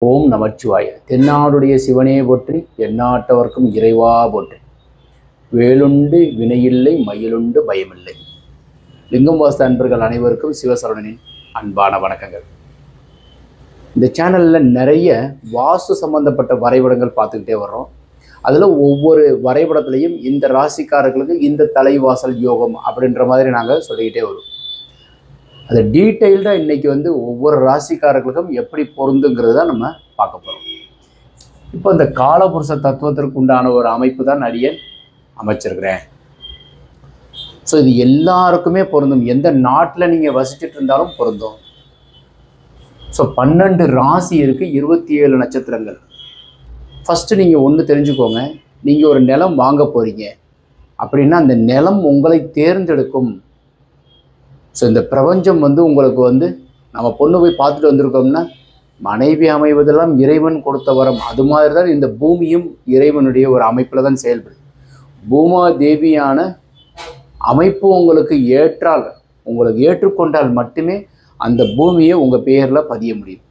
ஓம் நமச்சிவாய. தென்னாடுடைய சிவனே போற்றி, எந்நாட்டவர்க்கும் இறைவா போற்றி. வேலுண்டு வினையில்லை, மயிலுண்டு பயமில்லை. லிங்கம் வாஸ்து அன்பர்கள் அனைவருக்கும் சிவசரவணனின் அன்பான வணக்கங்கள். இந்த சேனலில் நிறைய வாஸ்து சம்பந்தப்பட்ட வரைபடங்கள் பார்த்துக்கிட்டே வர்றோம். அதில் ஒவ்வொரு வரைபடத்துலையும் இந்த ராசிக்காரர்களுக்கு இந்த தலைவாசல் யோகம் அப்படின்ற மாதிரி நாங்கள் சொல்லிக்கிட்டே வரோம். அது டீட்டெயில்டாக இன்றைக்கி ஒவ்வொரு ராசிக்காரர்களுக்கும் எப்படி பொருந்துங்கிறது தான் நம்ம பார்க்க போகிறோம். இப்போ இந்த காலபுருஷ தத்துவத்திற்கு உண்டான ஒரு அமைப்பு தான் அடியேன் அமைச்சிருக்கிறேன். ஸோ இது எல்லாருக்குமே பொருந்தும். எந்த நாட்டில் நீங்கள் வசிச்சுட்டு இருந்தாலும் பொருந்தும். ஸோ 12 ராசி இருக்குது, 27 நட்சத்திரங்கள். ஃபஸ்ட்டு நீங்கள் ஒன்று தெரிஞ்சுக்கோங்க. நீங்கள் ஒரு நிலம் வாங்க போகிறீங்க அப்படின்னா அந்த நிலம் உங்களை தேர்ந்தெடுக்கும். ஸோ இந்த பிரபஞ்சம் உங்களுக்கு நம்ம பொண்ணு போய் பார்த்துட்டு வந்திருக்கோம்னா மனைவி அமைவதெல்லாம் இறைவன் கொடுத்த வரம். அது மாதிரி தான் இந்த பூமியும் இறைவனுடைய ஒரு அமைப்பில் தான் செயல்படுது. பூமா தேவியான அமைப்பு உங்களுக்கு ஏற்றுக்கொண்டால் மட்டுமே அந்த பூமியை உங்கள் பெயரில் பதிய முடியும்.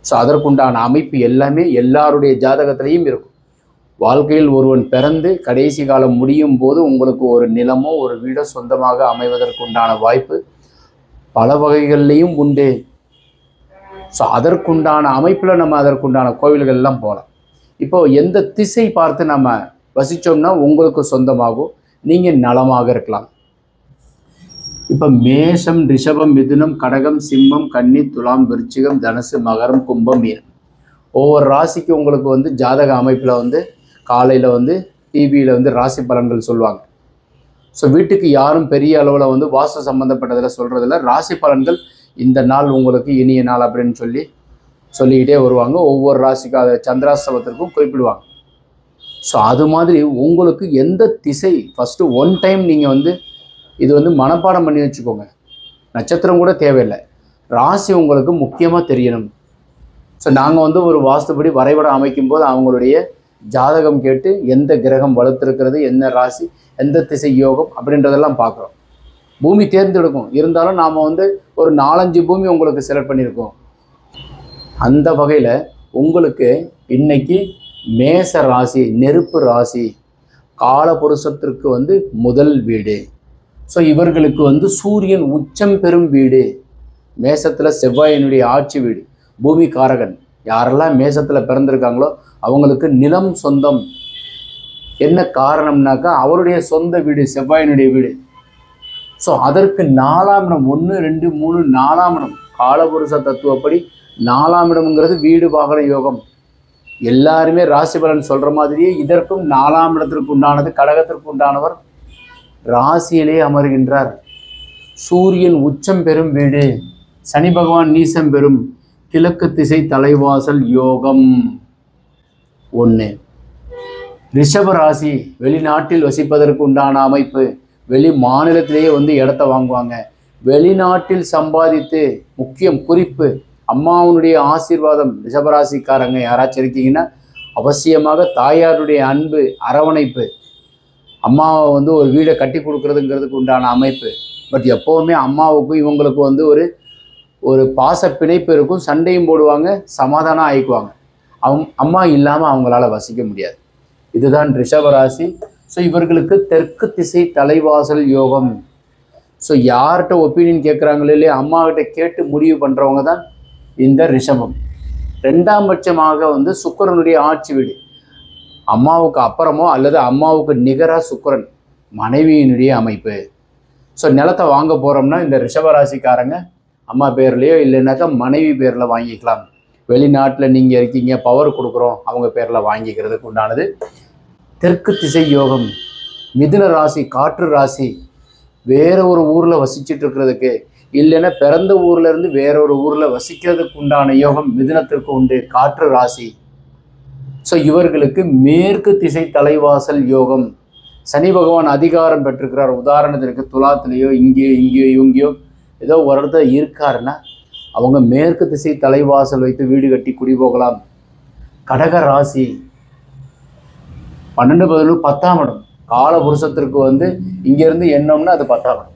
ஸோ அதற்குண்டான அமைப்பு எல்லாமே எல்லாருடைய ஜாதகத்திலையும் இருக்கும். வாழ்க்கையில் ஒருவன் பிறந்து கடைசி காலம் முடியும் போது உங்களுக்கு ஒரு நிலமோ ஒரு வீடோ சொந்தமாக அமைவதற்குண்டான வாய்ப்பு பல வகைகள்லையும் உண்டு. ஸோ அதற்குண்டான அமைப்பில் நம்ம அதற்குண்டான கோவில்கள்லாம் போகலாம். இப்போ எந்த திசை பார்த்து நம்ம வசித்தோம்னா உங்களுக்கு சொந்தமாகும், நீங்கள் நலமாக இருக்கலாம். இப்போ மேஷம், ரிஷபம், மிதுனம், கடகம், சிம்மம், கன்னி, துலாம், விருச்சிகம், தனுசு, மகரம், கும்பம், மீனம். ஒவ்வொரு ராசிக்கு உங்களுக்கு ஜாதக அமைப்பில் காலையில் டிவியில் ராசி பலன்கள் சொல்லுவாங்க. ஸோ வீட்டுக்கு யாரும் பெரிய அளவில் வாஸ்து சம்மந்தப்பட்டதில் சொல்கிறதில்ல. ராசி பலன்கள் இந்த நாள் உங்களுக்கு இனிய நாள் அப்படின்னு சொல்லிக்கிட்டே வருவாங்க. ஒவ்வொரு ராசிக்கு அதை சந்திராஷ்டமத்திற்கும் குறிப்பிடுவாங்க. ஸோ அது மாதிரி உங்களுக்கு எந்த திசை ஃபஸ்ட்டு ஒன் டைம் நீங்கள் இது மனப்பாடம் பண்ணி வச்சுக்கோங்க. நட்சத்திரம் கூட தேவையில்லை, ராசி உங்களுக்கு முக்கியமாக தெரியணும். ஸோ நாங்கள் ஒரு வாஸ்துபடி வரைபடம் அமைக்கும்போது அவங்களுடைய ஜாதகம் கேட்டு எந்த கிரகம் வலுத்திருக்கிறது, என்ன ராசி, எந்த திசை யோகம் அப்படின்றதெல்லாம் பார்க்குறோம். பூமி தேர்ந்தெடுக்கும். இருந்தாலும் நாம் ஒரு 4-5 பூமி உங்களுக்கு செலக்ட் பண்ணியிருக்கோம். அந்த வகையில் உங்களுக்கு இன்னைக்கு மேச ராசி, நெருப்பு ராசி, காலபுருஷத்திற்கு முதல் வீடு. ஸோ இவர்களுக்கு சூரியன் உச்சம் பெறும் வீடு. மேசத்தில் செவ்வாயினுடைய ஆட்சி வீடு, பூமி காரகன். யாரெல்லாம் மேசத்தில் பிறந்திருக்காங்களோ அவங்களுக்கு நிலம் சொந்தம். என்ன காரணம்னாக்கா அவருடைய சொந்த வீடு செவ்வாயினுடைய வீடு. ஸோ அதற்கு 4ஆம் இடம், 1, 2, 3, 4ஆம் இடம் காலபுருஷ தத்துவப்படி 4ஆம் இடம்ங்கிறது வீடு வாகன யோகம். எல்லாருமே ராசி பலன் சொல்கிற மாதிரியே இதற்கும் 4ஆம் இடத்திற்கு உண்டானது. கடகத்திற்கு உண்டானவர் ராசியிலே அமர்கின்றார். சூரியன் உச்சம் பெறும் வீடு, சனி பகவான் நீசம் பெறும். கிழக்கு திசை தலைவாசல் யோகம் 1. ரிஷப ராசி வெளிநாட்டில் வசிப்பதற்கு உண்டான அமைப்பு. வெளி மாநிலத்திலேயே இடத்த வாங்குவாங்க. வெளிநாட்டில் சம்பாதித்து, முக்கியம் குறிப்பு, அம்மாவுடைய ஆசீர்வாதம். ரிஷபராசிக்காரங்க யாராச்சும் இருக்கீங்கன்னா அவசியமாக தாயாருடைய அன்பு, அரவணைப்பு. அம்மாவை ஒரு வீடை கட்டி கொடுக்கறதுங்கிறதுக்கு உண்டான அமைப்பு. பட் எப்போவுமே அம்மாவுக்கும் இவங்களுக்கு ஒரு பாச பிணைப்பு இருக்கும். சண்டையும் போடுவாங்க, சமாதானம் ஆயிக்குவாங்க. அம்மா இல்லாமல் அவங்களால வசிக்க முடியாது. இதுதான் ரிஷபராசி. ஸோ இவர்களுக்கு தெற்கு திசை தலைவாசல் யோகம். ஸோ யார்கிட்ட ஒப்பீனியன் கேட்குறாங்களோ இல்லையா, அம்மாக்கிட்ட கேட்டு முடிவு பண்ணுறவங்க தான் இந்த ரிஷபம். 2ஆம் பட்சமாக சுக்கிரனுடைய ஆட்சி வீடு. அம்மாவுக்கு அப்புறமோ அல்லது அம்மாவுக்கு நிகராக சுக்கிரன், மனைவியினுடைய அமைப்பு. ஸோ நிலத்தை வாங்க போகிறோம்னா இந்த ரிஷபராசிக்காரங்க அம்மா பேர்லேயோ இல்லைனாக்கா மனைவி பேரில் வாங்கிக்கலாம். வெளிநாட்டில் நீங்கள் இருக்கீங்க, பவர் கொடுக்குறோம், அவங்க பேரில் வாங்கிக்கிறதுக்கு உண்டானது தெற்கு திசை யோகம். மிதுன ராசி காற்று ராசி. வேற ஒரு ஊரில் வசிச்சுட்டு இருக்கிறதுக்கு, இல்லைன்னா பிறந்த ஊர்லேருந்து வேற ஒரு ஊரில் வசிக்கிறதுக்கு உண்டான யோகம் மிதுனத்திற்கு உண்டு, காற்று ராசி. ஸோ இவர்களுக்கு மேற்கு திசை தலைவாசல் யோகம். சனி பகவான் அதிகாரம் பெற்றிருக்கிறார். உதாரணத்திற்கு துலாத்திலேயோ இங்கேயோ ஏதோ ஒரு இடத்துல இருக்காருன்னா அவங்க மேற்கு திசை தலைவாசல் வைத்து வீடு கட்டி குடி போகலாம். கடக ராசி 12, 11, 10ஆம் இடம். காலபுருஷத்திற்கு இங்கேருந்து எண்ணம்னா அது 10ஆம் இடம்.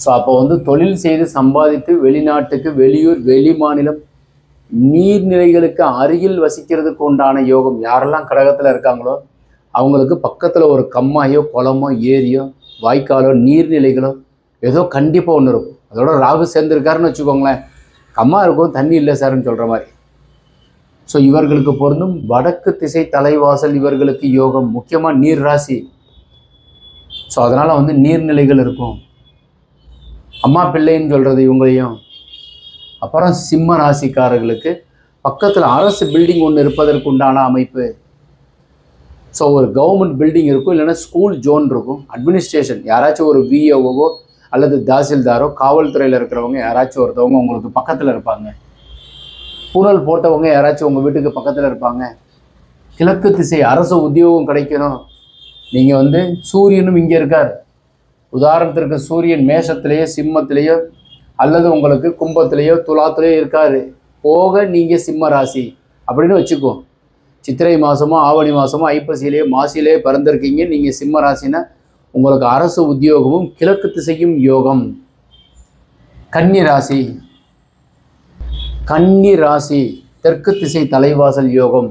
ஸோ அப்போ தொழில் செய்து சம்பாதித்து வெளிநாட்டுக்கு, வெளியூர், வெளி மாநிலம் நீர்நிலைகளுக்கு அருகில் வசிக்கிறதுக்கு உண்டான யோகம். யாரெல்லாம் கடகத்தில் இருக்காங்களோ அவங்களுக்கு பக்கத்தில் ஒரு கம்மாயோ குளமோ ஏரியோ வாய்க்காலோ நீர்நிலைகளோ ஏதோ கண்டிப்பாக ஒன்று இருக்கும். அதோட ராகு சேர்ந்துருக்காருன்னு வச்சுக்கோங்களேன், கம்மா இருக்கும் தண்ணி இல்லை சார்ன்னு சொல்கிற மாதிரி. ஸோ இவர்களுக்கு பொருந்தும் வடக்கு திசை தலைவாசல் இவர்களுக்கு யோகம், முக்கியமாக நீர் ராசி. ஸோ அதனால் வந்து நீர்நிலைகள் இருக்கும். அம்மா பிள்ளைன்னு சொல்கிறது இவங்களையும். அப்புறம் சிம்ம ராசிக்காரர்களுக்கு பக்கத்தில் அரசு பில்டிங் ஒன்று இருப்பதற்கு உண்டான அமைப்பு. ஸோ ஒரு கவர்மெண்ட் பில்டிங் இருக்கும், இல்லைன்னா ஸ்கூல் ஜோன் இருக்கும், அட்மினிஸ்ட்ரேஷன் யாராச்சும் ஒரு விஓஓவோ அல்லது தாசில்தாரோ காவல்துறையில் இருக்கிறவங்க யாராச்சும் ஒருத்தவங்க உங்களுக்கு பக்கத்தில் இருப்பாங்க. பூனல் போட்டவங்க யாராச்சும் உங்கள் வீட்டுக்கு பக்கத்தில் இருப்பாங்க. கிழக்கு திசை அரசு உத்தியோகம் கிடைக்கணும். நீங்கள் வந்து சூரியனும் இங்கே இருக்கார். உதாரணத்திற்கு சூரியன் மேஷத்திலேயோ சிம்மத்திலேயோ அல்லது உங்களுக்கு கும்பத்திலேயோ துலாத்திலேயோ இருக்காரு, போக நீங்கள் சிம்ம ராசி அப்படின்னு வச்சுக்கோ. சித்திரை மாதமோ ஆவணி மாதமோ ஐப்பசியிலேயோ மாசியிலேயோ பிறந்திருக்கீங்க, நீங்கள் சிம்ம ராசினா உங்களுக்கு அரசு உத்தியோகமும் கிழக்கு திசையும் யோகம். கன்னி ராசி, கன்னி ராசி தெற்கு திசை தலைவாசல் யோகம்.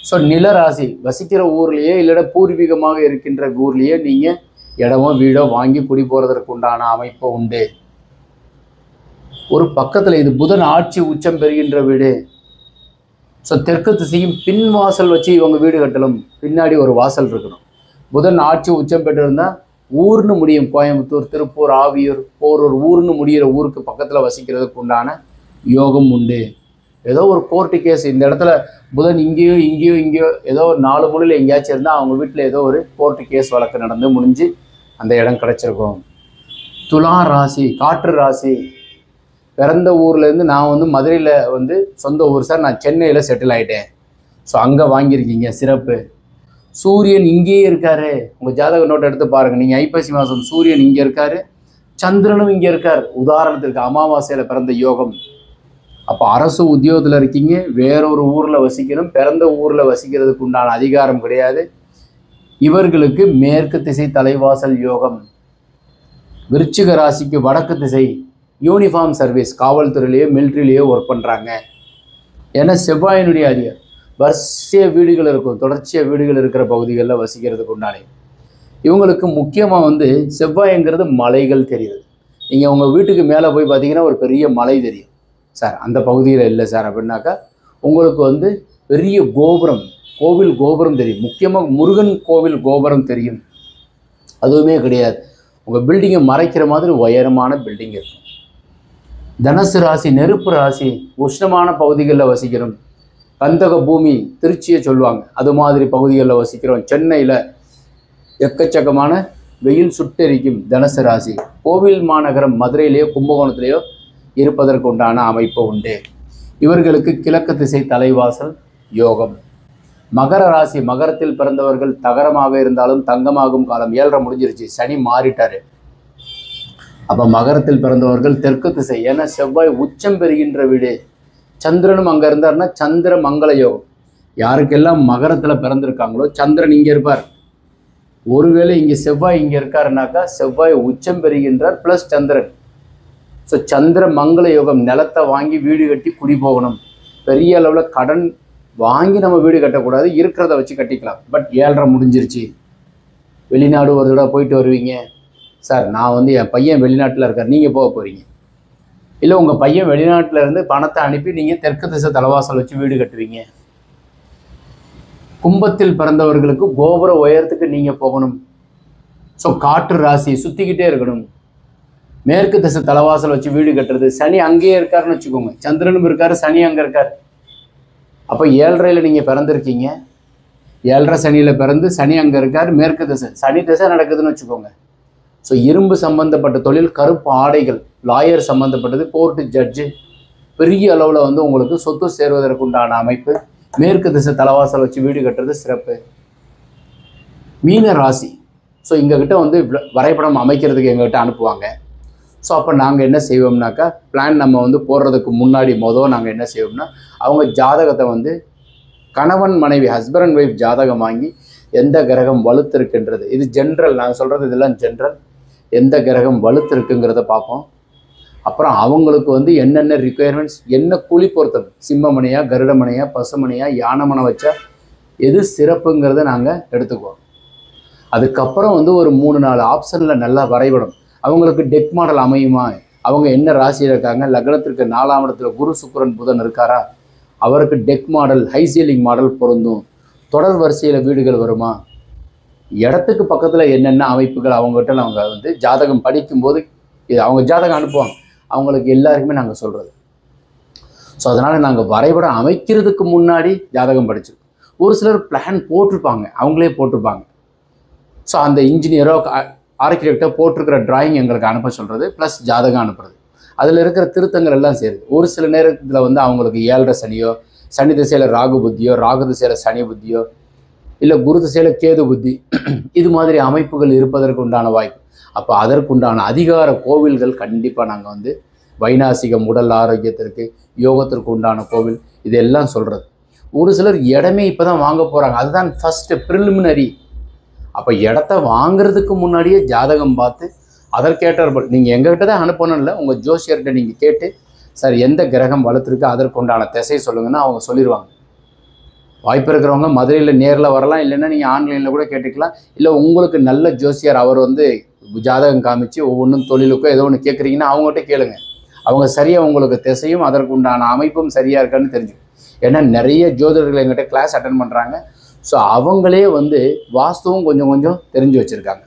ஸோ நில ராசி, வசிக்கிற ஊர்லேயே இல்லைன்னா பூர்வீகமாக இருக்கின்ற ஊர்லேயே நீங்கள் இடமோ வீடோ வாங்கி குடி போகிறதற்கு உண்டான அமைப்பு உண்டு. ஒரு பக்கத்தில் இது புதன் ஆட்சி உச்சம் பெறுகின்ற வீடு. ஸோ தெற்கு திசையும் பின் வாசல் வச்சு இவங்க வீடு கட்டலும், பின்னாடி ஒரு வாசல் இருக்கணும். புதன் ஆட்சி உச்சம் பெற்றிருந்தால் ஊர்னு முடியும், கோயம்புத்தூர் திருப்பூர் ஆவியூர் போரூர் ஊர்னு முடிகிற ஊருக்கு பக்கத்தில் வசிக்கிறதுக்கு உண்டான யோகம் உண்டு. ஏதோ ஒரு கோர்ட்டு கேஸ் இந்த இடத்துல புதன் இங்கேயோ இங்கேயோ இங்கேயோ ஏதோ ஒரு 4 மூலையில் எங்கேயாச்சும் இருந்தால் அவங்க வீட்டில் ஏதோ ஒரு கோர்ட்டு கேஸ் வழக்கு நடந்து முடிஞ்சு அந்த இடம் கிடச்சிருக்கும். துலா ராசி காற்று ராசி, பிறந்த ஊர்லேருந்து நான் வந்து மதுரையில் வந்து சொந்த ஊர் சார், நான் சென்னையில் செட்டில் ஆகிட்டேன். ஸோ அங்கே வாங்கியிருக்கீங்க, சிறப்பு. சூரியன் இங்கேயே இருக்கார். உங்கள் ஜாதக நோட்டை எடுத்து பாருங்கள். நீங்கள் ஐப்பசி மாதம் சூரியன் இங்கே இருக்கார், சந்திரனும் இங்கே இருக்கார். உதாரணத்திற்கு அமாவாசையில் பிறந்த யோகம். அப்போ அரசு உத்தியோகத்தில் இருக்கீங்க, வேறொரு ஊரில் வசிக்கணும், பிறந்த ஊரில் வசிக்கிறதுக்கு உண்டான அதிகாரம் கிடையாது. இவர்களுக்கு மேற்கு திசை தலைவாசல் யோகம். விருச்சிக ராசிக்கு வடக்கு திசை, யூனிஃபார்ம் சர்வீஸ், காவல்துறையிலேயோ மிலிட்ரிலேயோ ஒர்க் பண்ணுறாங்க. ஏன்னா செவ்வாயினுடைய அதிகம் வரிசைய வீடுகள் இருக்கும், தொடர்ச்சியாக வீடுகள் இருக்கிற பகுதிகளில் வசிக்கிறதுக்கு உண்டானே. இவங்களுக்கு முக்கியமாக வந்து செவ்வாய்ங்கிறது மலைகள் தெரியுது. நீங்கள் உங்கள் வீட்டுக்கு மேலே போய் பார்த்தீங்கன்னா ஒரு பெரிய மலை தெரியும். சார் அந்த பகுதியில் இல்லை சார் அப்படின்னாக்கா உங்களுக்கு வந்து பெரிய கோபுரம், கோவில் கோபுரம் தெரியும். முக்கியமாக முருகன் கோவில் கோபுரம் தெரியும். அதுவுமே கிடையாது, உங்கள் பில்டிங்கை மறைக்கிற மாதிரி உயரமான பில்டிங் இருக்கும். தனுசு ராசி நெருப்பு ராசி, உஷ்ணமான பகுதிகளில் வசிக்கிறோம். கந்தக பூமி திருச்சியை சொல்லுவாங்க, அது மாதிரி பகுதிகளில் வசிக்கிறோம். சென்னையில் எக்கச்சக்கமான வெயில் சுட்டெரிக்கும். தனுசு ராசி கோவில் மாநகரம் மதுரையிலேயோ கும்பகோணத்திலேயோ இருப்பதற்கு உண்டான அமைப்பு உண்டு. இவர்களுக்கு கிழக்கு திசை தலைவாசல் யோகம். மகர ராசி, மகரத்தில் பிறந்தவர்கள் தகரமாக இருந்தாலும் தங்கமாகும் காலம். 7.5 முடிஞ்சிருச்சு, சனி மாறிட்டாரு. அப்போ மகரத்தில் பிறந்தவர்கள் தெற்கு திசை, ஏன்னா செவ்வாய் உச்சம் பெறுகின்ற வீடு. சந்திரனும் அங்கே இருந்தார்னா சந்திர மங்கள யோகம். யாருக்கெல்லாம் மகரத்தில் பிறந்திருக்காங்களோ சந்திரன் இங்கே இருப்பார். ஒருவேளை இங்கே செவ்வாய் இங்கே இருக்காருனாக்கா செவ்வாய் உச்சம் பெறுகின்றார் ப்ளஸ் சந்திரன். ஸோ சந்திர மங்கள யோகம். நிலத்தை வாங்கி வீடு கட்டி குடி போகணும். பெரிய அளவில் கடன் வாங்கி நம்ம வீடு கட்டக்கூடாது, இருக்கிறத வச்சு கட்டிக்கலாம். பட் 7.5 முடிஞ்சிருச்சு. வெளிநாடு ஒரு தடவை போயிட்டு வருவீங்க. சார் நான் வந்து என் பையன் வெளிநாட்டில் இருக்கார், நீங்கள் போக போகிறீங்க. இல்லை உங்கள் பையன் வெளிநாட்டில் இருந்து பணத்தை அனுப்பி நீங்கள் தெற்கு திசை தலைவாசல் வச்சு வீடு கட்டுவீங்க. கும்பத்தில் பிறந்தவர்களுக்கு கோபுர உயரத்துக்கு நீங்கள் போகணும். ஸோ காற்று ராசி, சுற்றிக்கிட்டே இருக்கணும். மேற்கு திசை தலைவாசல் வச்சு வீடு கட்டுறது. சனி அங்கேயே இருக்காருன்னு வச்சுக்கோங்க, சந்திரனும் இருக்கார், சனி அங்கே இருக்கார். அப்போ 7.5 நீங்கள் பிறந்திருக்கீங்க, 7.5 சனியில் பிறந்து சனி அங்கே இருக்கார், மேற்கு திசை, சனி திசை நடக்குதுன்னு வச்சுக்கோங்க. ஸோ இரும்பு சம்பந்தப்பட்ட தொழில், கருப்பு ஆடைகள், லாயர் சம்பந்தப்பட்டது, கோர்ட்டு ஜட்ஜு, பெரிய அளவில் வந்து உங்களுக்கு சொத்து சேர்வதற்கு உண்டான அமைப்பு. மேற்கு திசை தலைவாசல் வச்சு வீடு கட்டுறது சிறப்பு. மீன ராசி, ஸோ எங்ககிட்ட வந்து வரைபடம் அமைக்கிறதுக்கு எங்ககிட்ட அனுப்புவாங்க. ஸோ அப்போ நாங்கள் என்ன செய்வோம்னாக்கா, பிளான் நம்ம வந்து போடுறதுக்கு முன்னாடி நாங்கள் என்ன செய்வோம்னா, அவங்க ஜாதகத்தை வந்து கணவன் மனைவி ஹஸ்பண்ட் அண்ட் ஒய்ஃப் ஜாதகம் வாங்கி எந்த கிரகம் வலுத்திருக்குன்றது, இது ஜென்ரல் நான் சொல்கிறது, இதெல்லாம் ஜென்ரல். எந்த கிரகம் வலுத்திருக்குங்கிறத பார்ப்போம். அப்புறம் அவங்களுக்கு வந்து என்னென்ன ரிக்குயர்மெண்ட்ஸ், என்ன கூலி பொருத்தம், சிம்மமனையா, கருடமனையா, பசுமனையா, யானமனை வச்சா எது சிறப்புங்கிறத நாங்கள் எடுத்துக்குவோம். அதுக்கப்புறம் வந்து ஒரு 3-4 ஆப்ஷனில் நல்லா வரைபடம், அவங்களுக்கு டெக் மாடல் அமையுமா, அவங்க என்ன ராசியில் இருக்காங்க, லக்னத்திற்கு 4ஆம் இடத்துல குரு சுக்கிரன் புதன் இருக்காரா, அவருக்கு டெக் மாடல் ஹைசீலிங் மாடல் பொருந்தும், தொடர் வரிசையில் வீடுகள் வருமா, இடத்துக்கு பக்கத்தில் என்னென்ன அமைப்புகள் அவங்ககிட்ட அவங்க வந்து ஜாதகம் படிக்கும்போது இது அவங்க ஜாதகம் அனுப்புவாங்க, அவங்களுக்கு எல்லாருக்குமே நாங்கள் சொல்கிறது. ஸோ அதனால் நாங்கள் வரைபடம் அமைக்கிறதுக்கு முன்னாடி ஜாதகம் படிச்சிருக்கோம். ஒரு சிலர் பிளான் போட்டிருப்பாங்க, அவங்களே போட்டிருப்பாங்க. ஸோ அந்த இன்ஜினியரோ ஆர்கிடெக்டோ போட்டிருக்கிற டிராயிங் எங்களுக்கு அனுப்ப சொல்கிறது, ப்ளஸ் ஜாதகம் அனுப்புறது, அதில் இருக்கிற திருத்தங்கள் எல்லாம் சேருது. ஒரு சில நேரத்தில் வந்து அவங்களுக்கு 7.5 சனியோ, சனி திசையில் ராகு புத்தியோ, ராகு திசையில் சனி புத்தியோ, இல்லை குரு திசையில் கேது புத்தி, இது மாதிரி அமைப்புகள் இருப்பதற்கு உண்டான வாய்ப்பு. அப்போ அதற்குண்டான அதிகார கோவில்கள் கண்டிப்பாக நாங்கள் வந்து வைநாசிகம், உடல் ஆரோக்கியத்திற்கு, யோகத்திற்கு உண்டான கோவில், இதெல்லாம் சொல்கிறது. ஒரு சிலர் இடமே இப்போ தான் வாங்க போகிறாங்க, அதுதான் ஃபஸ்ட்டு ப்ரிலிமினரி. அப்போ இடத்த வாங்கிறதுக்கு முன்னாடியே ஜாதகம் பார்த்து அதற்கேற்றாற்போல் நீங்கள் எங்ககிட்ட தான் அனுப்பணும் இல்லை, உங்கள் ஜோசியர்கிட்ட நீங்கள் கேட்டு சார் எந்த கிரகம் வளர்த்துருக்கு அதற்குண்டான திசை சொல்லுங்கன்னா அவங்க சொல்லிடுவாங்க. வாய்ப்பு இருக்கிறவங்க மதுரையில் நேரில் வரலாம், இல்லைன்னா நீங்கள் ஆன்லைனில் கூட கேட்டுக்கலாம். இல்லை உங்களுக்கு நல்ல ஜோசியர் அவர் வந்து ஜாதகம் காமிச்சு ஒவ்வொன்றும் தொழிலுக்கோ ஏதோ ஒன்று கேட்குறீங்கன்னா அவங்ககிட்ட கேளுங்க. அவங்க சரியாக உங்களுக்கு திசையும் அதற்குண்டான அமைப்பும் சரியாக இருக்கான்னு தெரிஞ்சுக்கும். ஏன்னா நிறைய ஜோதிடர்கள் எங்கிட்ட கிளாஸ் அட்டன் பண்ணுறாங்க. ஸோ அவங்களே வந்து வாஸ்துவும் கொஞ்சம் கொஞ்சம் தெரிஞ்சு வச்சுருக்காங்க.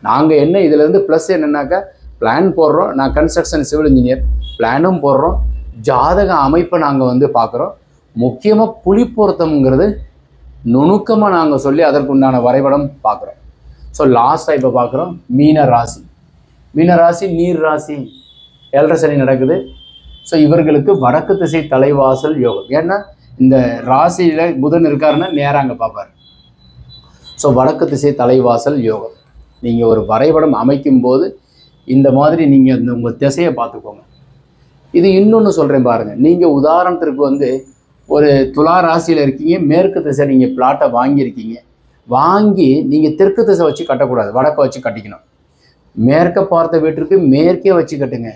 நாங்கள் என்ன இதிலேருந்து ப்ளஸ் என்னென்னாக்கா பிளான் போடுறோம், நான் கன்ஸ்ட்ரக்ஷன் சிவில் இன்ஜினியர், பிளானும் போடுறோம், ஜாதக அமைப்பை நாங்கள் வந்து பார்க்குறோம். முக்கியமாக புலி பொருத்தம்ங்கிறது நுணுக்கமாக நாங்கள் சொல்லி அதற்குண்டான வரைபடம் பார்க்குறோம். ஸோ லாஸ்ட்டாக இப்போ பார்க்குறோம் மீன ராசி. மீன ராசி நீர் ராசி, 7.5 சனி நடக்குது. ஸோ இவர்களுக்கு வடக்கு திசை தலைவாசல் யோகம். ஏன்னா இந்த ராசியில் புதன் இருக்காருன்னா நேராக அங்கே பார்ப்பார். ஸோ வடக்கு திசை தலைவாசல் யோகம். நீங்கள் ஒரு வரைபடம் அமைக்கும்போது இந்த மாதிரி நீங்கள் இந்த உங்கள் திசையை பார்த்துக்கோங்க. இது இன்னொன்று சொல்கிறேன் பாருங்கள். நீங்கள் உதாரணத்திற்கு வந்து ஒரு துலா ராசியில் இருக்கீங்க, மேற்கு திசை நீங்கள் பிளாட்டை வாங்கியிருக்கீங்க, வாங்கி நீங்கள் தெற்கு திசை வச்சு கட்டக்கூடாது, வடக்க வச்சு கட்டிக்கணும். மேற்க பார்த்த வீட்டிற்கு மேற்கே வச்சு கட்டுங்க.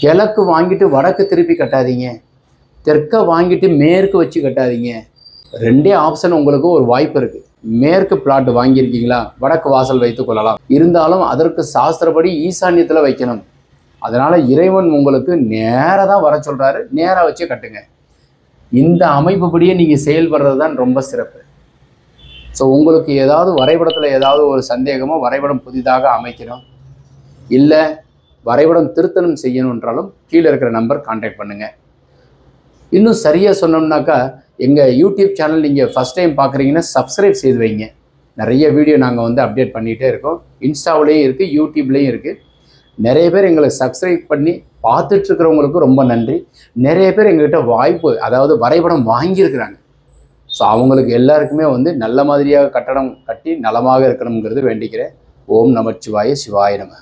கிழக்கு வாங்கிட்டு வடக்கு திருப்பி கட்டாதீங்க, தெற்க வாங்கிட்டு மேற்கு வச்சு கட்டாதீங்க. ரெண்டே ஆப்ஷன் உங்களுக்கு ஒரு வாய்ப்பு இருக்குது. மேற்கு பிளாட் வாங்கியிருக்கீங்களா, வடக்கு வாசல் வைத்து கொள்ளலாம். இருந்தாலும் அதற்கு சாஸ்திரப்படி ஈசான்யத்தில் வைக்கணும். அதனால் இறைவன் உங்களுக்கு நேராக தான் வர சொல்கிறாரு, நேராக வச்சு கட்டுங்க. இந்த அமைப்புப்படியே நீங்கள் செயல்படுறது தான் ரொம்ப சிறப்பு. ஸோ உங்களுக்கு ஏதாவது வரைபடத்தில் ஏதாவது ஒரு சந்தேகமோ, வரைபடம் புதிதாக அமைக்கணும், இல்லை வரைபடம் திருத்தணும் செய்யணுன்றாலும் கீழே இருக்கிற நம்பர் கான்டாக்ட் பண்ணுங்கள். இன்னும் சரியாக சொன்னோம்னாக்கா எங்கள் யூடியூப் சேனல் நீங்கள் ஃபஸ்ட் டைம் பார்க்குறீங்கன்னா சப்ஸ்கிரைப் செய்து வைங்க. நிறைய வீடியோ நாங்கள் வந்து அப்டேட் பண்ணிகிட்டே இருக்கோம். இன்ஸ்டாவிலையும் இருக்குது, யூடியூப்லேயும் இருக்குது. நிறைய பேர் எங்களை சப்ஸ்கிரைப் பண்ணி பார்த்துட்ருக்கிறவங்களுக்கும் ரொம்ப நன்றி. நிறைய பேர் எங்கள்கிட்ட வாய்ப்பு, அதாவது வரைபடம் வாங்கியிருக்கிறாங்க. ஸோ அவங்களுக்கு எல்லாருக்குமே வந்து நல்ல மாதிரியாக கட்டடம் கட்டி நலமாக இருக்கணுங்கிறது வேண்டிக்கிறேன். ஓம் நமச்சிவாய, சிவாய நம.